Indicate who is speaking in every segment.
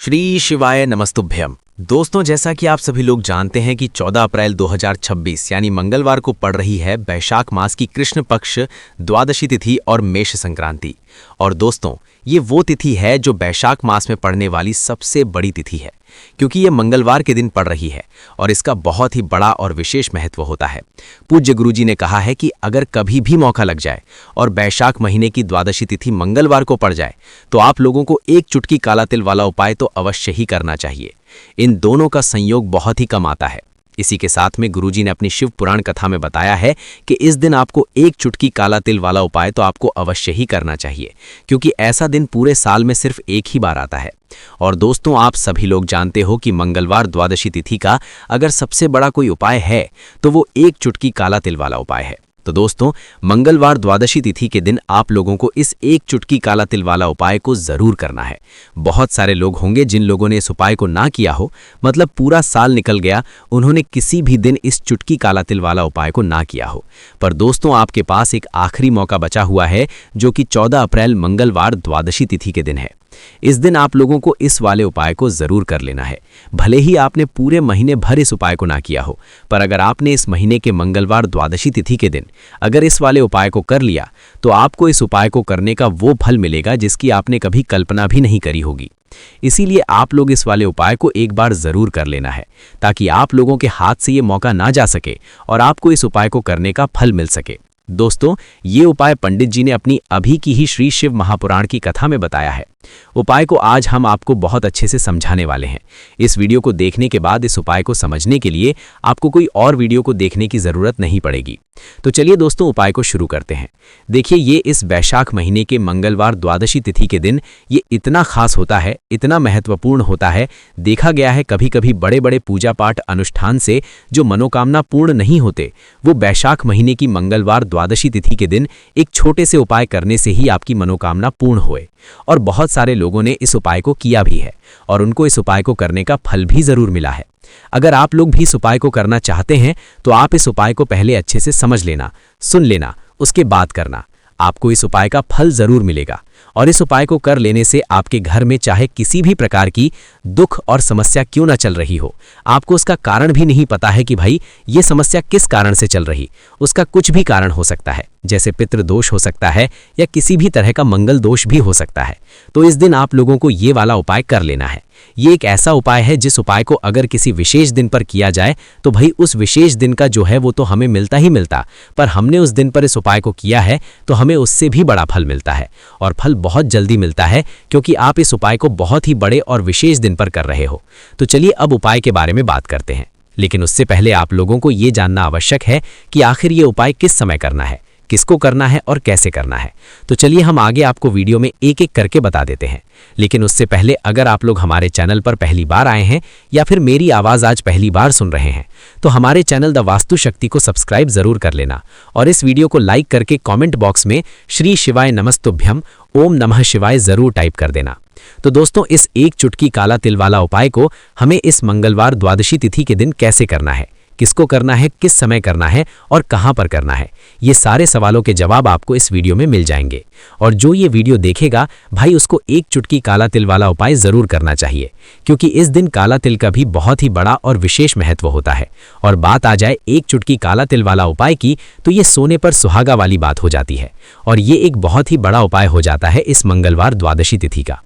Speaker 1: श्री शिवाय नमस्तुभ्यम। दोस्तों, जैसा कि आप सभी लोग जानते हैं कि 14 अप्रैल 2026 यानी मंगलवार को पड़ रही है बैशाख मास की कृष्ण पक्ष द्वादशी तिथि और मेष संक्रांति। और दोस्तों, ये वो तिथि है जो बैशाख मास में पड़ने वाली सबसे बड़ी तिथि है, क्योंकि ये मंगलवार के दिन पड़ रही है और इसका बहुत ही बड़ा और विशेष महत्व होता है। पूज्य गुरुजी ने कहा है कि अगर कभी भी मौका लग जाए और बैशाख महीने की द्वादशी तिथि मंगलवार को पड़ जाए तो आप लोगों को एक चुटकी काला तिल वाला उपाय तो अवश्य ही करना चाहिए। इन दोनों का संयोग बहुत ही कम आता है। इसी के साथ में गुरुजी ने अपनी शिव पुराण कथा में बताया है कि इस दिन आपको एक चुटकी काला तिल वाला उपाय तो आपको अवश्य ही करना चाहिए, क्योंकि ऐसा दिन पूरे साल में सिर्फ एक ही बार आता है। और दोस्तों, आप सभी लोग जानते हो कि मंगलवार द्वादशी तिथि का अगर सबसे बड़ा कोई उपाय है तो वो एक चुटकी काला तिल वाला उपाय है। तो दोस्तों, मंगलवार द्वादशी तिथि के दिन आप लोगों को इस एक चुटकी काला तिल वाला उपाय को जरूर करना है। बहुत सारे लोग होंगे जिन लोगों ने इस उपाय को ना किया हो, मतलब पूरा साल निकल गया, उन्होंने किसी भी दिन इस चुटकी काला तिल वाला उपाय को ना किया हो। पर दोस्तों, आपके पास एक आखिरी मौका बचा हुआ है, जो कि 14 अप्रैल मंगलवार द्वादशी तिथि के दिन है। इस दिन आप लोगों को इस वाले उपाय को जरूर कर लेना है। भले ही आपने पूरे महीने भर इस उपाय को ना किया हो, पर अगर आपने इस महीने के मंगलवार द्वादशी तिथि के दिन अगर इस वाले उपाय को कर लिया तो आपको इस उपाय को करने का वो फल मिलेगा जिसकी आपने कभी कल्पना भी नहीं करी होगी। इसीलिए आप लोग इस वाले उपाय को एक बार जरूर कर लेना है, ताकि आप लोगों के हाथ से ये मौका ना जा सके और आपको इस उपाय को करने का फल मिल सके। दोस्तों, ये उपाय पंडित जी ने अपनी अभी की ही श्री शिव महापुराण की कथा में बताया है। उपाय को आज हम आपको बहुत अच्छे से समझाने वाले हैं। इस वीडियो को देखने के बाद इस उपाय को समझने के लिए आपको कोई और वीडियो को देखने की जरूरत नहीं पड़ेगी। तो चलिए दोस्तों, उपाय को शुरू करते हैं। देखिए, ये इस बैशाख महीने के मंगलवार द्वादशी तिथि के दिन ये इतना खास होता है, इतना महत्वपूर्ण होता है। देखा गया है कभी कभी बड़े बड़े पूजा पाठ अनुष्ठान से जो मनोकामना पूर्ण नहीं होते, वो बैशाख महीने की मंगलवार द्वादशी तिथि के दिन एक छोटे से उपाय करने से ही आपकी मनोकामना पूर्ण होए। और बहुत सारे लोगों ने इस उपाय को किया भी है और उनको इस उपाय को करने का फल भी जरूर मिला है। अगर आप लोग भी इस उपाय को करना चाहते हैं तो आप इस उपाय को पहले अच्छे से समझ लेना, सुन लेना, उसके बाद करना। आपको इस उपाय का फल जरूर मिलेगा और इस उपाय को कर लेने से आपके घर में चाहे किसी भी प्रकार की दुख और समस्या क्यों ना चल रही हो, आपको उसका कारण भी नहीं पता है कि भाई ये समस्या किस कारण से चल रही, उसका कुछ भी कारण हो सकता है, जैसे पितृदोष हो सकता है या किसी भी तरह का मंगल दोष भी हो सकता है। तो इस दिन आप लोगों को ये वाला उपाय कर लेना है। ये एक ऐसा उपाय है जिस उपाय को अगर किसी विशेष दिन पर किया जाए तो भाई उस विशेष दिन का जो है वो तो हमें मिलता ही मिलता, पर हमने उस दिन पर इस उपाय को किया है तो हमें उससे भी बड़ा फल मिलता है और फल बहुत जल्दी मिलता है, क्योंकि आप इस उपाय को बहुत ही बड़े और विशेष दिन पर कर रहे हो। तो चलिए अब उपाय के बारे में बात करते हैं, लेकिन उससे पहले आप लोगों को ये जानना आवश्यक है कि आखिर ये उपाय किस समय करना है, किसको करना है और कैसे करना है। तो चलिए हम आगे आपको वीडियो में एक एक करके बता देते हैं। लेकिन उससे पहले अगर आप लोग हमारे चैनल पर पहली बार आए हैं या फिर मेरी आवाज़ आज पहली बार सुन रहे हैं तो हमारे चैनल द वास्तु शक्ति को सब्सक्राइब जरूर कर लेना और इस वीडियो को लाइक करके कमेंट बॉक्स में श्री शिवाय नमस्तुभ्यम ओम नमः शिवाय जरूर टाइप कर देना। तो दोस्तों, इस एक चुटकी काला तिल वाला उपाय को हमें इस मंगलवार द्वादशी तिथि के दिन कैसे करना है, किसको करना है, किस समय करना है और कहां पर करना है, ये सारे सवालों के जवाब आपको इस वीडियो में मिल जाएंगे। और जो ये वीडियो देखेगा भाई, उसको एक चुटकी काला तिल वाला उपाय जरूर करना चाहिए, क्योंकि इस दिन काला तिल का भी बहुत ही बड़ा और विशेष महत्व होता है। और बात आ जाए एक चुटकी काला तिल वाला उपाय की तो ये सोने पर सुहागा वाली बात हो जाती है और ये एक बहुत ही बड़ा उपाय हो जाता है इस मंगलवार द्वादशी तिथि का।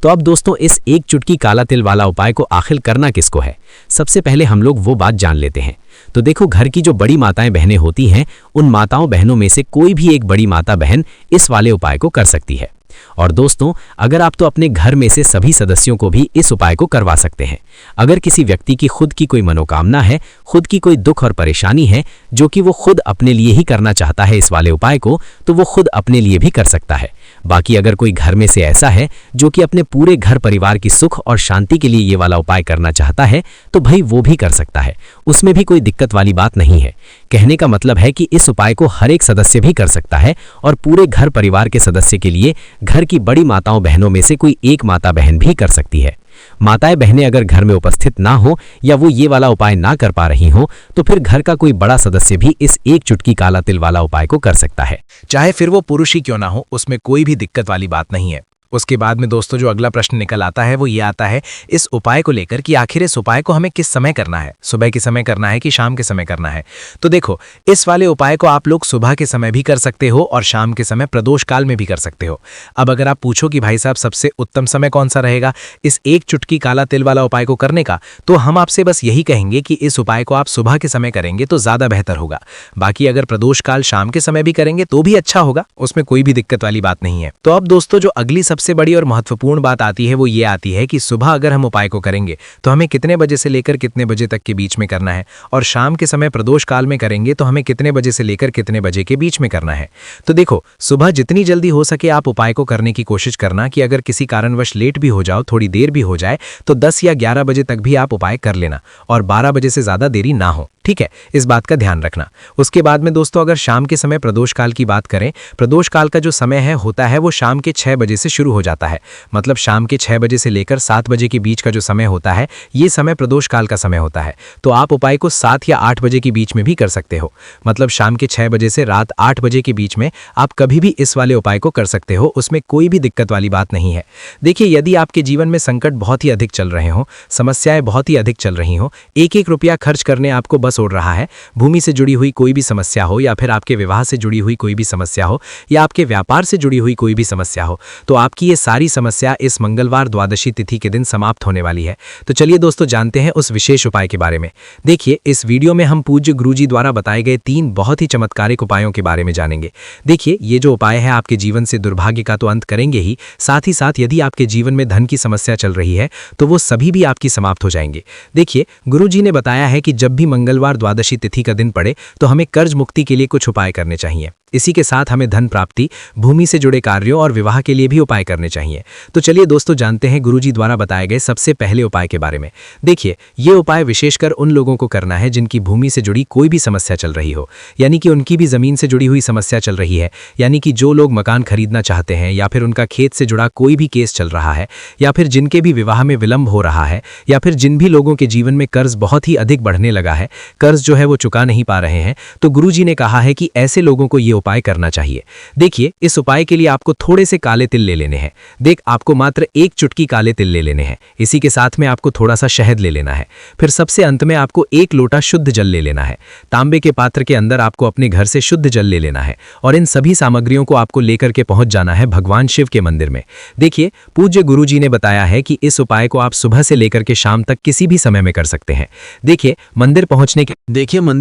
Speaker 1: तो अब दोस्तों, इस एक चुटकी काला तिल वाला उपाय को आखिर करना किसको है, सबसे पहले हम लोग वो बात जान लेते हैं। तो देखो, घर की जो बड़ी माताएं बहनें होती हैं, उन माताओं बहनों में से कोई भी एक बड़ी माता बहन इस वाले उपाय को कर सकती है। और दोस्तों, अगर आप तो अपने घर में से सभी सदस्यों को भी इस उपाय को करवा सकते हैं। अगर किसी व्यक्ति की खुद की कोई मनोकामना है, खुद की कोई दुख और परेशानी है जो कि वो खुद अपने लिए ही करना चाहता है इस वाले उपाय को, तो वो खुद अपने लिए भी कर सकता है। बाकी अगर कोई घर में से ऐसा है जो कि अपने पूरे घर परिवार की सुख और शांति के लिए ये वाला उपाय करना चाहता है, तो भाई वो भी कर सकता है, उसमें भी कोई दिक्कत वाली बात नहीं है। कहने का मतलब है कि इस उपाय को हर एक सदस्य भी कर सकता है और पूरे घर परिवार के सदस्य के लिए घर की बड़ी माताओं बहनों में से कोई एक माता बहन भी कर सकती है। माताएं बहनें अगर घर में उपस्थित ना हो या वो ये वाला उपाय ना कर पा रही हो तो फिर घर का कोई बड़ा सदस्य भी इस एक चुटकी काला तिल वाला उपाय को कर सकता है, चाहे फिर वो पुरुष ही क्यों ना हो, उसमें कोई भी दिक्कत वाली बात नहीं है।
Speaker 2: उसके बाद में दोस्तों जो अगला प्रश्न निकल आता है वो ये आता है इस उपाय को लेकर कि आखिर इस उपाय को हमें किस समय करना है, सुबह के समय करना है कि शाम के समय करना है। तो देखो, इस वाले उपाय को आप लोग सुबह के समय भी कर सकते हो और शाम के समय प्रदोष काल में भी कर सकते हो। अब अगर आप पूछो कि भाई साहब सबसे उत्तम समय कौन सा रहेगा इस एक चुटकी काला तिल वाला उपाय को करने का, तो हम आपसे बस यही कहेंगे कि इस उपाय को आप सुबह के समय करेंगे तो ज्यादा बेहतर होगा। बाकी अगर प्रदोष काल शाम के समय भी करेंगे तो भी अच्छा होगा, उसमें कोई भी दिक्कत वाली बात नहीं है। तो अब दोस्तों जो अगली सबसे बड़ी और महत्वपूर्ण बात आती है वो ये आती है कि सुबह अगर हम उपाय को करेंगे तो हमें कितने बजे से लेकर कितने बजे तक के बीच में करना है, और शाम के समय प्रदोष काल में करेंगे तो हमें कितने बजे से लेकर कितने बजे के बीच में करना है। तो देखो, सुबह जितनी जल्दी हो सके आप उपाय को करने की कोशिश करना कि अगर किसी कारणवश लेट भी हो जाओ, थोड़ी देर भी हो जाए, तो 10 या 11 बजे तक भी आप उपाय कर लेना और 12 बजे से ज्यादा देरी ना हो। ठीक है, इस बात का ध्यान रखना। उसके बाद में दोस्तों अगर शाम के समय प्रदोष काल की बात करें, प्रदोष काल का जो समय होता है वो शाम के 6 बजे से शुरू हो जाता है। मतलब शाम के 6 बजे से लेकर 7 बजे के बीच का जो समय होता है ये समय प्रदोष काल का समय होता है। तो आप उपाय को 7 या 8 बजे के बीच में भी कर सकते हो। मतलब शाम के 6 बजे से रात 8 बजे के बीच में आप कभी भी इस वाले उपाय को कर सकते हो, उसमें कोई भी दिक्कत वाली बात नहीं है। देखिए, यदि आपके जीवन में संकट बहुत ही अधिक चल रहे हो, समस्याएं बहुत ही अधिक चल रही हो, एक एक रुपया खर्च करने आपको बस उड़ रहा है, भूमि से जुड़ी हुई कोई भी समस्या हो या फिर आपके विवाह से जुड़ी हुई कोई भी समस्या हो या आपके व्यापार से जुड़ी हुई कोई भी समस्या हो, तो आपकी ये सारी समस्या इस मंगलवार द्वादशी तिथि के दिन समाप्त होने वाली है। तो चलिए दोस्तों जानते हैं उस विशेष उपाय के बारे में। देखिए, इस वीडियो में हम पूज्य गुरुजी द्वारा बताए गए 3 बहुत ही चमत्कारिक उपायों के बारे में जानेंगे। देखिए, ये जो उपाय है आपके जीवन से दुर्भाग्य का तो अंत करेंगे ही साथ यदि आपके जीवन में धन की समस्या चल रही है तो वो सभी भी आपकी समाप्त हो जाएंगे। देखिए, गुरुजी ने बताया है कि जब भी मंगलवार द्वादशी तिथि का दिन पड़े तो हमें कर्ज मुक्ति के लिए कुछ उपाय करने चाहिए। इसी के साथ हमें धन प्राप्ति, भूमि से जुड़े कार्यों और विवाह के लिए भी उपाय करने चाहिए। तो चलिए दोस्तों जानते हैं गुरुजी द्वारा बताए गए सबसे पहले उपाय के बारे में। देखिए, ये उपाय विशेषकर उन लोगों को करना है जिनकी भूमि से जुड़ी कोई भी समस्या चल रही हो, यानी कि उनकी भी जमीन से जुड़ी हुई समस्या चल रही है, यानी कि जो लोग मकान खरीदना चाहते हैं या फिर उनका खेत से जुड़ा कोई भी केस चल रहा है, या फिर जिनके भी विवाह में विलंब हो रहा है, या फिर जिन भी लोगों के जीवन में कर्ज बहुत ही अधिक बढ़ने लगा है, कर्ज जो है वो चुका नहीं पा रहे हैं, तो गुरुजी ने कहा है कि ऐसे लोगों को ये उपाय करना चाहिए। देखिए, इस उपाय के लिए आपको थोड़े से काले तिल ले लेने हैं। आपको मात्र 1 चुटकी काले तिल ले लेने हैं। इसी के साथ में आपको थोड़ा सा शहद ले लेना है। फिर सबसे अंत में आपको 1 लोटा शुद्ध जल ले लेना है। तांबे के पात्र के अंदर आपको अपने घर से शुद्ध जल ले लेना है और इन सभी सामग्रियों को आपको लेकर के पहुंच जाना है भगवान शिव के मंदिर में। देखिए, पूज्य गुरुजी ने बताया है कि इस उपाय को आप सुबह से लेकर के शाम तक किसी भी समय में कर सकते हैं। देखिए, मंदिर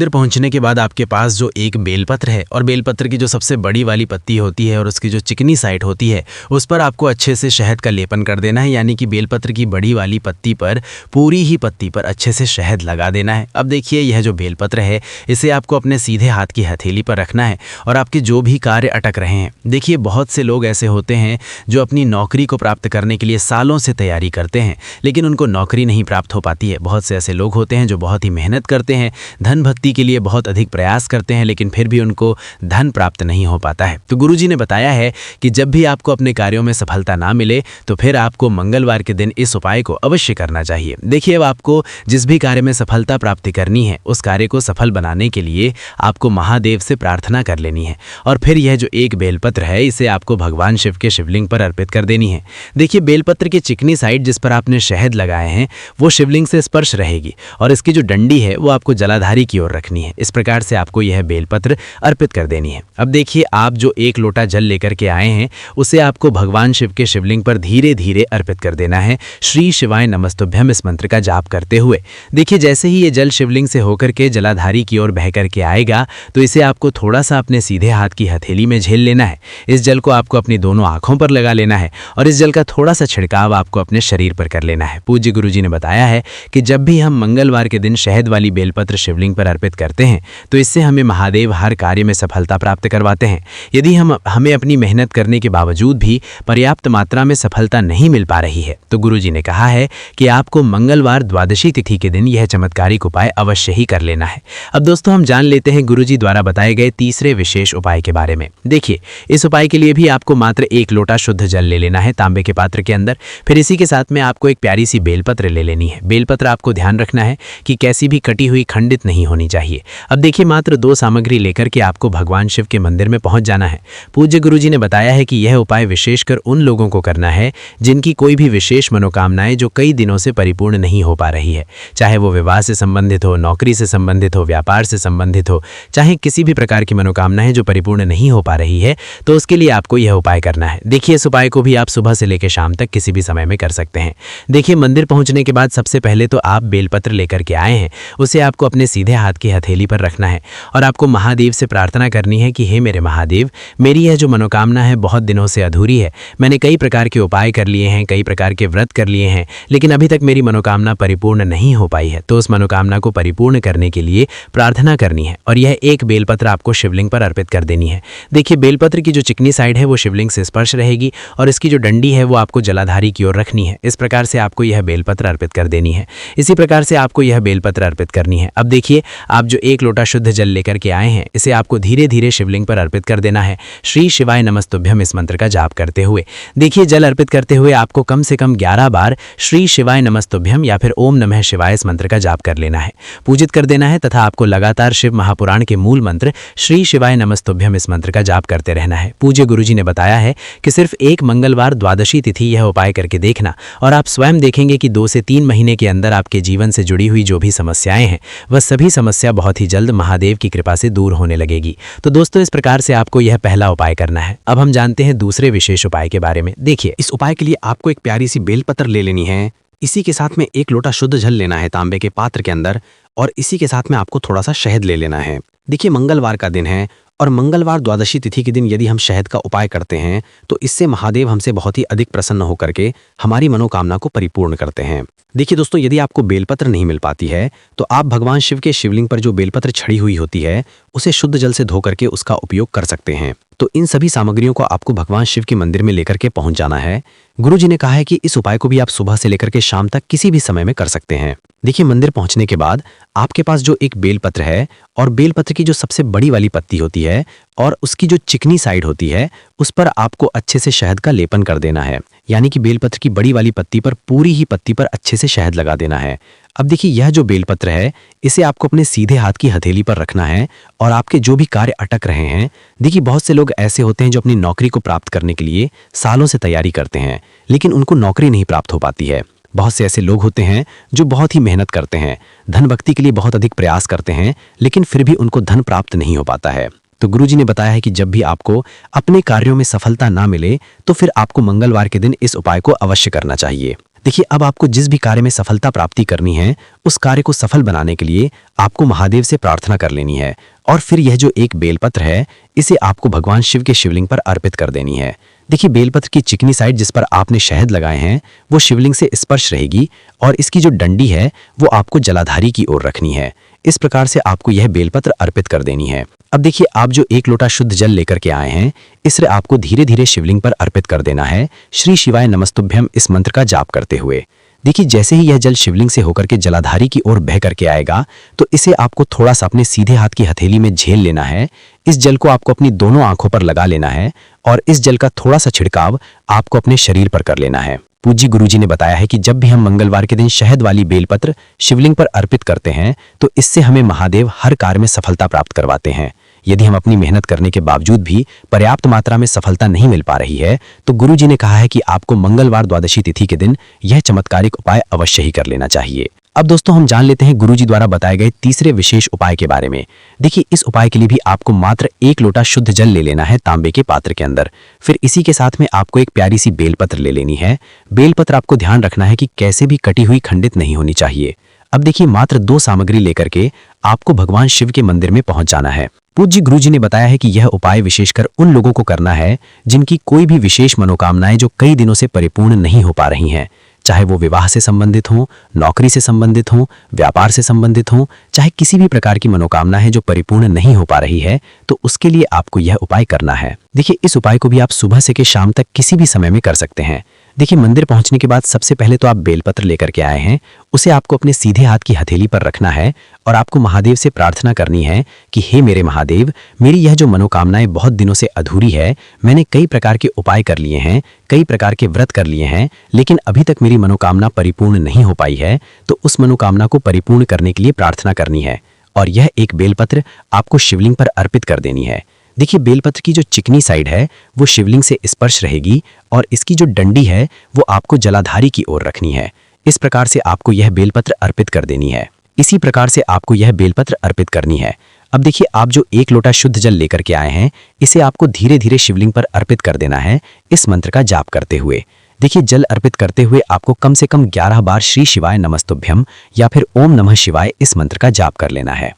Speaker 2: पहुंचने के बाद आपके पास जो एक बेलपत्र है और बेलपत्र की जो सबसे बड़ी वाली पत्ती होती है और उसकी जो चिकनी साइड होती है उस पर आपको अच्छे से शहद का लेपन कर देना है, यानी कि बेलपत्र की बड़ी वाली पत्ती पर, पूरी ही पत्ती पर अच्छे से शहद लगा देना है। अब देखिए, यह जो बेलपत्र है इसे आपको अपने सीधे हाथ की हथेली पर रखना है और आपके जो भी कार्य अटक रहे हैं, देखिए बहुत से लोग ऐसे होते हैं जो अपनी नौकरी को प्राप्त करने के लिए सालों से तैयारी करते हैं लेकिन उनको नौकरी नहीं प्राप्त हो पाती है। बहुत से ऐसे लोग होते हैं जो बहुत ही मेहनत करते हैं, धन भक्ति के लिए बहुत अधिक प्रयास करते हैं लेकिन फिर भी उनको धन प्राप्त नहीं हो पाता है। तो गुरुजी ने बताया है कि जब भी आपको अपने कार्यों में सफलता ना मिले तो फिर आपको मंगलवार के दिन इस उपाय को अवश्य करना चाहिए। देखिए, अब आपको जिस भी कार्य में सफलता प्राप्ति करनी है उस कार्य को सफल बनाने के लिए आपको महादेव से प्रार्थना कर लेनी है और फिर यह जो एक बेलपत्र है इसे आपको भगवान शिव के शिवलिंग पर अर्पित कर देनी है। देखिए, बेलपत्र की चिकनी साइड जिस पर आपने शहद लगाए हैं वो शिवलिंग से स्पर्श रहेगी और इसकी जो डंडी है वो आपको जलाधारी की ओर रखनी है। इस प्रकार से आपको यह बेलपत्र अर्पित कर देनी है। अब देखिए, आप जो 1 लोटा जल लेकर के आए हैं उसे आपको भगवान शिव के शिवलिंग पर धीरे धीरे अर्पित कर देना है, श्री शिवाय नमस्तुभ्यम इस मंत्र का जाप करते हुए। देखिए, जैसे ही ये जल शिवलिंग से होकर के जलाधारी की ओर बह करके आएगा तो इसे आपको थोड़ा सा अपने सीधे हाथ की हथेली में झेल लेना है। इस जल को आपको अपनी दोनों आंखों पर लगा लेना है और इस जल का थोड़ा सा छिड़काव आपको अपने शरीर पर कर लेना है। पूज्य गुरुजी ने बताया है कि जब भी हम मंगलवार के दिन शहद वाली बेलपत्र शिवलिंग पर अर्पित करते हैं तो इससे हमें महादेव हर कार्य में सफलता प्राप्त करवाते हैं। यदि हमें अपनी मेहनत करने के बावजूद भी पर्याप्त मात्रा में सफलता नहीं मिल पा रही है तो गुरुजी ने कहा है कि आपको मंगलवार द्वादशी तिथि के दिन यह चमत्कारिक उपाय अवश्य ही कर लेना है। अब दोस्तों हम जान लेते हैं गुरुजी द्वारा बताए गए तीसरे विशेष उपाय के बारे में। देखिए, इस उपाय के लिए भी आपको मात्र 1 लोटा शुद्ध जल ले लेना है तांबे के पात्र के अंदर। फिर इसी के साथ में आपको एक प्यारी सी बेलपत्र ले लेनी है। बेलपत्र आपको ध्यान रखना है कि कैसी भी कटी हुई खंडित नहीं होनी चाहिए। अब देखिए, मात्र 2 सामग्री लेकर के आपको भगवान शिव के मंदिर में पहुंच जाना है। पूज्य गुरुजी ने बताया है कि यह उपाय विशेषकर उन लोगों को करना है जिनकी कोई भी विशेष मनोकामनाएं जो कई दिनों से परिपूर्ण नहीं हो पा रही है, चाहे वो विवाह से संबंधित हो, नौकरी से संबंधित हो, व्यापार से संबंधित हो, चाहे किसी भी प्रकार की मनोकामनाएं जो परिपूर्ण नहीं हो पा रही है, तो उसके लिए आपको यह उपाय करना है। देखिए, इस उपाय को भी आप सुबह से लेकर शाम तक किसी भी समय में कर सकते हैं। देखिए, मंदिर पहुंचने के बाद सबसे पहले तो आप बेलपत्र लेकर के आए हैं, उसे आपको अपने सीधे हाथ की हथेली पर रखना है और आपको महादेव से प्रार्थना करनी है कि हे मेरे महादेव, मेरी यह जो मनोकामना है बहुत दिनों से अधूरी है। मैंने कई प्रकार के उपाय कर लिए हैं, कई प्रकार के व्रत कर लिए हैं, लेकिन अभी तक मेरी मनोकामना परिपूर्ण नहीं हो पाई है। तो उस मनोकामना को परिपूर्ण करने के लिए प्रार्थना करनी है और यह एक बेलपत्र आपको शिवलिंग पर अर्पित कर देनी है। देखिए, बेलपत्र की जो चिकनी साइड है वो शिवलिंग से स्पर्श रहेगी और इसकी जो डंडी है वो आपको जलाधारी की ओर रखनी है। इस प्रकार से आपको यह बेलपत्र अर्पित कर देनी है। इसी प्रकार से आपको यह बेलपत्र अर्पित करनी है। अब देखिए, आप जो 1 लोटा शुद्ध जल लेकर के आए हैं, इसे आपको धीरे धीरे शिवलिंग पर अर्पित कर देना है, श्री शिवाय नमस्तुभ्यम इस मंत्र का जाप करते हुए। देखिए, जल अर्पित करते हुए आपको कम से कम 11 बार श्री शिवाय नमस्तुभ्यम या फिर ओम नमः शिवाय इस मंत्र का जाप कर लेना है, पूजित कर देना है तथा आपको लगातार शिव महापुराण के मूल मंत्र श्री शिवाय नमस्तुभ्यम इस मंत्र का जाप करते रहना है। पूज्य गुरुजी ने बताया है कि सिर्फ एक मंगलवार द्वादशी तिथि यह उपाय करके देखना और आप स्वयं देखेंगे कि 2 से 3 महीने के अंदर आपके जीवन से जुड़ी हुई जो भी समस्याएं हैं वह सभी समस्या बहुत ही जल्द महादेव की कृपा से दूर होने लगेगी। तो दोस्तों, इस प्रकार से आपको यह पहला उपाय करना है। अब हम जानते हैं दूसरे विशेष उपाय के बारे में। देखिए,
Speaker 1: इस उपाय के लिए आपको एक प्यारी सी बेलपत्र ले लेनी है। इसी के साथ में 1 लोटा शुद्ध जल लेना है तांबे के पात्र के अंदर और इसी के साथ में आपको थोड़ा सा शहद ले लेना है। देखिए, मंगलवार का दिन है और मंगलवार द्वादशी तिथि के दिन यदि हम शहद का उपाय करते हैं तो इससे महादेव हमसे बहुत ही अधिक प्रसन्न होकर के हमारी मनोकामना को परिपूर्ण करते हैं। देखिए दोस्तों, यदि आपको बेलपत्र नहीं मिल पाती है तो आप भगवान शिव के शिवलिंग पर जो बेलपत्र छड़ी हुई होती है उसे शुद्ध जल से धो करके उसका उपयोग कर सकते हैं। तो इन सभी सामग्रियों को आपको भगवान शिव के मंदिर में लेकर के पहुंच जाना है। गुरुजी ने कहा है कि इस उपाय को भी आप सुबह से लेकर के शाम तक किसी भी समय में कर सकते हैं। देखिए, मंदिर पहुंचने के बाद आपके पास जो एक बेलपत्र है और बेलपत्र की जो सबसे बड़ी वाली पत्ती होती है और उसकी जो चिकनी साइड होती है उस पर आपको अच्छे से शहद का लेपन कर देना है, यानी कि बेलपत्र की बड़ी वाली पत्ती पर पूरी ही पत्ती पर अच्छे से शहद लगा देना है। अब देखिए, यह जो बेलपत्र है इसे आपको अपने सीधे हाथ की हथेली पर रखना है और आपके जो भी कार्य अटक रहे हैं, देखिए बहुत से लोग ऐसे होते हैं जो अपनी नौकरी को प्राप्त करने के लिए सालों से तैयारी करते हैं लेकिन उनको नौकरी नहीं प्राप्त हो पाती है। बहुत से ऐसे लोग होते हैं जो बहुत ही मेहनत करते हैं, धन भक्ति के लिए बहुत अधिक प्रयास करते हैं लेकिन फिर भी उनको धन प्राप्त नहीं हो पाता है। तो गुरुजी ने बताया है कि जब भी आपको अपने कार्यों में सफलता ना मिले तो फिर आपको मंगलवार के दिन इस उपाय को अवश्य करना चाहिए। देखिए, अब आपको जिस भी कार्य में सफलता प्राप्ति करनी है उस कार्य को सफल बनाने के लिए आपको महादेव से प्रार्थना कर लेनी है और फिर यह जो एक बेलपत्र है इसे आपको भगवान शिव के शिवलिंग पर अर्पित कर देनी है। देखिए, बेलपत्र की चिकनी साइड जिस पर आपने शहद लगाए हैं वो शिवलिंग से स्पर्श रहेगी और इसकी जो डंडी है वो आपको जलाधारी की ओर रखनी है। इस प्रकार से आपको यह बेलपत्र अर्पित कर देनी है। अब देखिए, आप जो 1 लोटा शुद्ध जल लेकर के आए हैं इसे आपको धीरे धीरे शिवलिंग पर अर्पित कर देना है, श्री शिवाय नमस्तुभ्यम इस मंत्र का जाप करते हुए। देखिए, जैसे ही यह जल शिवलिंग से होकर के जलाधारी की ओर बह करके आएगा तो इसे आपको थोड़ा सा अपने सीधे हाथ की हथेली में झेल लेना है। इस जल को आपको अपनी दोनों आंखों पर लगा लेना है और इस जल का थोड़ा सा छिड़काव आपको अपने शरीर पर कर लेना है। पूज्य गुरुजी ने बताया है कि जब भी हम मंगलवार के दिन शहद वाली बेलपत्र शिवलिंग पर अर्पित करते हैं तो इससे हमें महादेव हर कार्य में सफलता प्राप्त करवाते हैं। यदि हम अपनी मेहनत करने के बावजूद भी पर्याप्त मात्रा में सफलता नहीं मिल पा रही है तो गुरुजी ने कहा है कि आपको मंगलवार द्वादशी तिथि के दिन यह चमत्कारिक उपाय अवश्य ही कर लेना चाहिए। अब दोस्तों, हम जान लेते हैं गुरुजी द्वारा बताए गए तीसरे विशेष उपाय के बारे में। देखिए, इस उपाय के लिए भी आपको मात्र 1 लोटा शुद्ध जल ले लेना है तांबे के पात्र के अंदर। फिर इसी के साथ में आपको एक प्यारी सी बेलपत्र ले लेनी है। बेलपत्र आपको ध्यान रखना है कि कैसे भी कटी हुई खंडित नहीं होनी चाहिए। अब देखिए, मात्र 2 सामग्री लेकर के आपको भगवान शिव के मंदिर में पहुंच जाना है। पूज्य गुरुजी ने बताया है कि यह उपाय विशेषकर उन लोगों को करना है जिनकी कोई भी विशेष मनोकामनाएं जो कई दिनों से परिपूर्ण नहीं हो पा रही हैं, चाहे वो विवाह से संबंधित हो, नौकरी से संबंधित हो, व्यापार से संबंधित हो, चाहे किसी भी प्रकार की मनोकामना है जो परिपूर्ण नहीं हो पा रही है, तो उसके लिए आपको यह उपाय करना है। देखिए, इस उपाय को भी आप सुबह से के शाम तक किसी भी समय में कर सकते हैं। देखिए, मंदिर पहुंचने के बाद सबसे पहले तो आप बेलपत्र लेकर के आए हैं, उसे आपको अपने सीधे हाथ की हथेली पर रखना है और आपको महादेव से प्रार्थना करनी है कि हे मेरे महादेव, मेरी यह जो मनोकामनाएं बहुत दिनों से अधूरी है, मैंने कई प्रकार के उपाय कर लिए हैं, कई प्रकार के व्रत कर लिए हैं, लेकिन अभी तक मेरी मनोकामना परिपूर्ण नहीं हो पाई है। तो उस मनोकामना को परिपूर्ण करने के लिए प्रार्थना करनी है और यह एक बेलपत्र आपको शिवलिंग पर अर्पित कर देनी है।
Speaker 3: देखिए बेलपत्र की जो चिकनी साइड है वो शिवलिंग से स्पर्श रहेगी और इसकी जो डंडी है वो आपको जलाधारी की ओर रखनी है। इस प्रकार से आपको यह बेलपत्र अर्पित कर देनी है। इसी प्रकार से आपको यह बेलपत्र अर्पित करनी है। अब देखिए आप जो 1 लोटा शुद्ध जल लेकर के आए हैं इसे आपको धीरे धीरे शिवलिंग पर अर्पित कर देना है इस मंत्र का जाप करते हुए। देखिए जल अर्पित करते हुए आपको कम से कम 11 बार श्री शिवाय नमस्तुभ्यम या फिर ओम नमः शिवाय इस मंत्र का जाप कर लेना है।